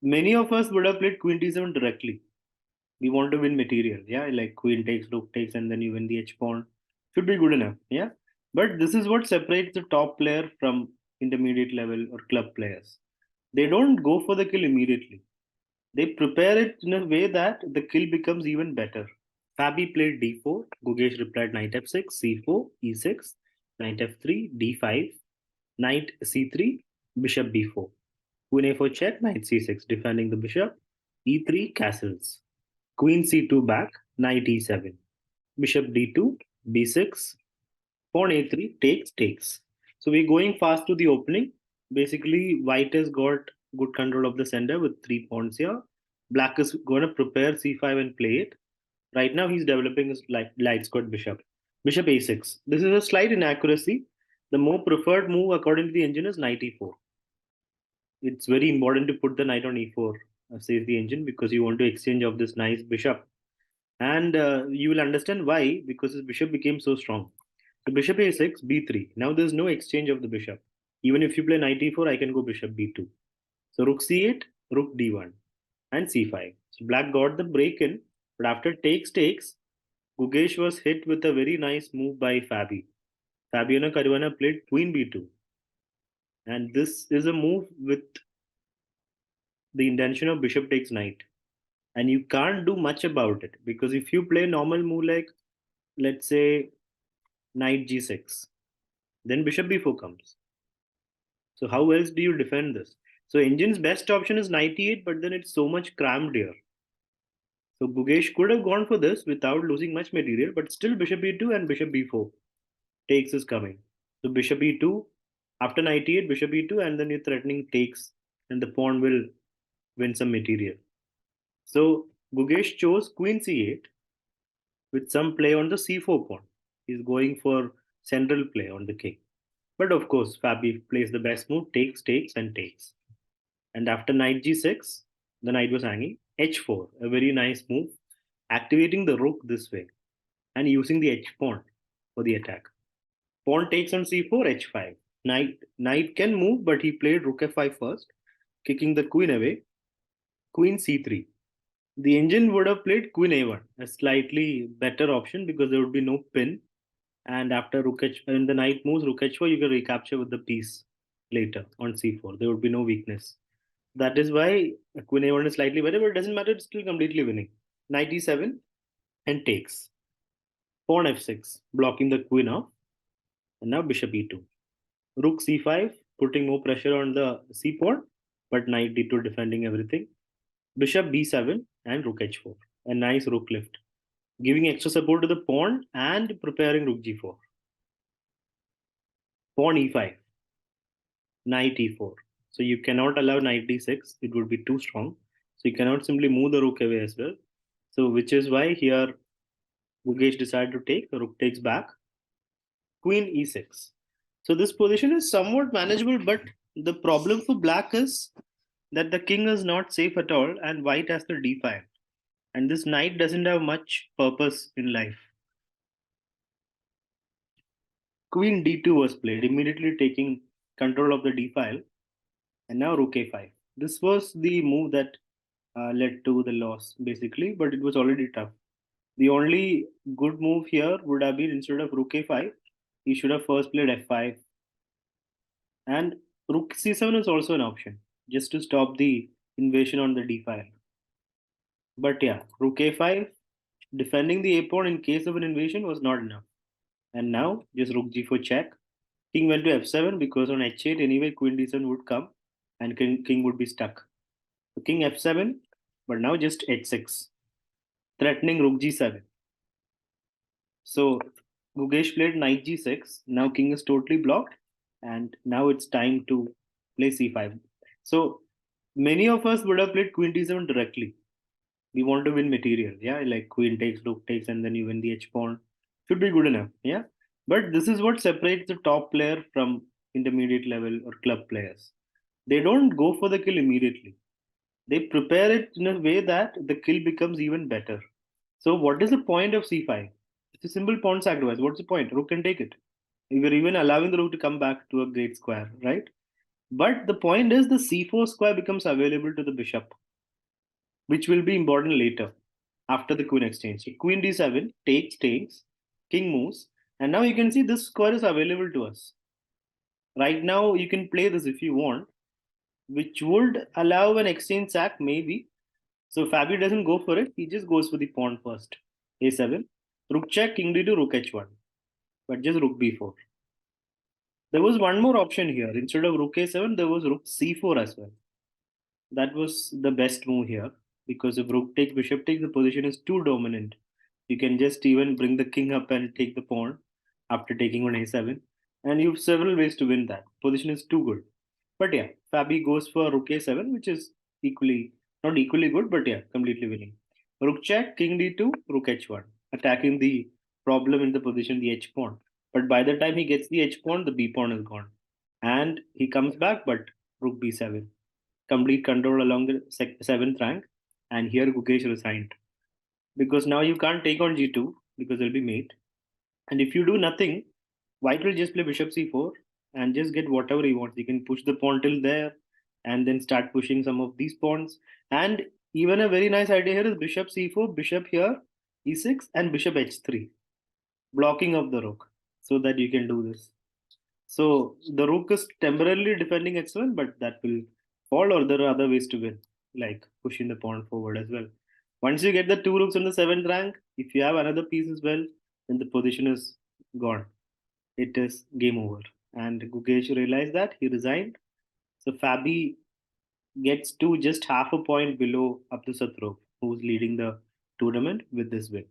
Many of us would have played queen d7 directly. We want to win material, yeah, like queen takes, rook takes, and then you win the h pawn. Should be good enough, yeah. But this is what separates the top player from intermediate level or club players. They don't go for the kill immediately. They prepare it in a way that the kill becomes even better. Fabi played d4. Gukesh replied knight f6, c4, e6, knight f3, d5, knight c3, bishop b4. Queen a4 check, knight c6, defending the bishop. e3 castles. Queen c2 back, knight e7. Bishop d2, b6, pawn a3, takes. So we're going fast to the opening. Basically, white has got good control of the center with three pawns here. Black is going to prepare c5 and play it. Right now, he's developing his light squared bishop. Bishop a6. This is a slight inaccuracy. The more preferred move, according to the engine, is knight e4. It's very important to put the knight on e4, says the engine, because you want to exchange of this nice bishop. And you will understand why, because his bishop became so strong. So bishop a6, b3. Now there's no exchange of the bishop. Even if you play knight e4, I can go bishop b2. So rook c8, rook d1, and c5. So black got the break in, but after takes, Gukesh was hit with a very nice move by Fabi. Fabiano Caruana played queen b2, and this is a move with the intention of bishop takes knight. And you can't do much about it because if you play normal move like, let's say, knight g6, then bishop b4 comes. So how else do you defend this? So engine's best option is knight e8, but then it's so much crammed here. So Gugesh could have gone for this without losing much material, but still bishop e2 and bishop b4 takes is coming. So bishop e2, after knight e8, bishop e2, and then you're threatening takes, and the pawn will win some material. So Gugesh chose queen c8 with some play on the c4 pawn. He's going for central play on the king. But of course, Fabi plays the best move, takes, and takes. And after knight g6, the knight was hanging. h4, a very nice move, activating the rook this way and using the h pawn for the attack. Pawn takes on c4, h5. Knight can move, but he played rook f5 first, kicking the queen away. Queen c3. The engine would have played queen a1, a slightly better option because there would be no pin. And after rook h, when the knight moves rook h4, you can recapture with the piece later on c4. There would be no weakness. That is why queen a1 is slightly better, but it doesn't matter. It's still completely winning. Knight e7 and takes. Pawn f6, blocking the queen off. And now bishop e2. Rook c5, putting more pressure on the c pawn, but knight d2 defending everything. Bishop b7 and rook h4. A nice rook lift, giving extra support to the pawn and preparing rook g4. Pawn e5, knight e4. So you cannot allow knight d6, it would be too strong. So you cannot simply move the rook away as well. So which is why here Gugesh decided to take, the rook takes back, queen e6. So this position is somewhat manageable, but the problem for black is that the king is not safe at all and white has the d5. And this knight doesn't have much purpose in life. Queen d2 was played, immediately taking control of the d file, and now rook a5. This was the move that led to the loss, basically, but it was already tough. The only good move here would have been instead of rook a5, he should have first played f5, and rook c7 is also an option, just to stop the invasion on the d file. But yeah, rook a5, defending the a pawn in case of an invasion was not enough. And now just rook g4 check. King went to f7 because on h8 anyway queen d7 would come and king would be stuck. So king f7, but now just h6, threatening rook g7. So Gugesh played knight g6. Now king is totally blocked, and now it's time to play c5. So many of us would have played queen d7 directly. We want to win material, yeah, like queen takes, rook takes, and then you win the h pawn. Should be good enough, yeah. But this is what separates the top player from intermediate level or club players. They don't go for the kill immediately. They prepare it in a way that the kill becomes even better. So what is the point of c5? It's a simple pawn sacrifice. What's the point? Rook can take it. You're even allowing the rook to come back to a great square, right? But the point is the c4 square becomes available to the bishop, which will be important later after the queen exchange. So queen d7 takes, king moves, and now you can see this square is available to us. Right now, you can play this if you want, which would allow an exchange sack maybe. So Fabi doesn't go for it. He just goes for the pawn first. A7, rook check, king d2, rook h1, but just rook b4. There was one more option here. Instead of rook a7, there was rook c4 as well. That was the best move here because if rook takes, bishop takes, the position is too dominant. You can just even bring the king up and take the pawn after taking on a7, and you have several ways to win that. Position is too good. But yeah, Fabi goes for rook a7, which is equally not equally good, but yeah, completely winning. Rook check, king d2, rook h1, attacking the problem in the position, the h pawn. But by the time he gets the h pawn, the b pawn is gone, and he comes back, but rook b7, complete control along the seventh rank. And here Gukesh resigned because now you can't take on g2 because it'll be mate. And if you do nothing, white will just play bishop c4 and just get whatever he wants. He can push the pawn till there and then start pushing some of these pawns. And even a very nice idea here is bishop c4, bishop here, e6, and bishop h3, blocking of the rook so that you can do this. So the rook is temporarily defending h1, but that will fall, or there are other ways to win, like pushing the pawn forward as well. Once you get the two rooks on the seventh rank, if you have another piece as well, then the position is gone. It is game over. And Gukesh realized that he resigned. So Fabi gets to just half a point below Abdul Satrov, who's leading the tournament with this win.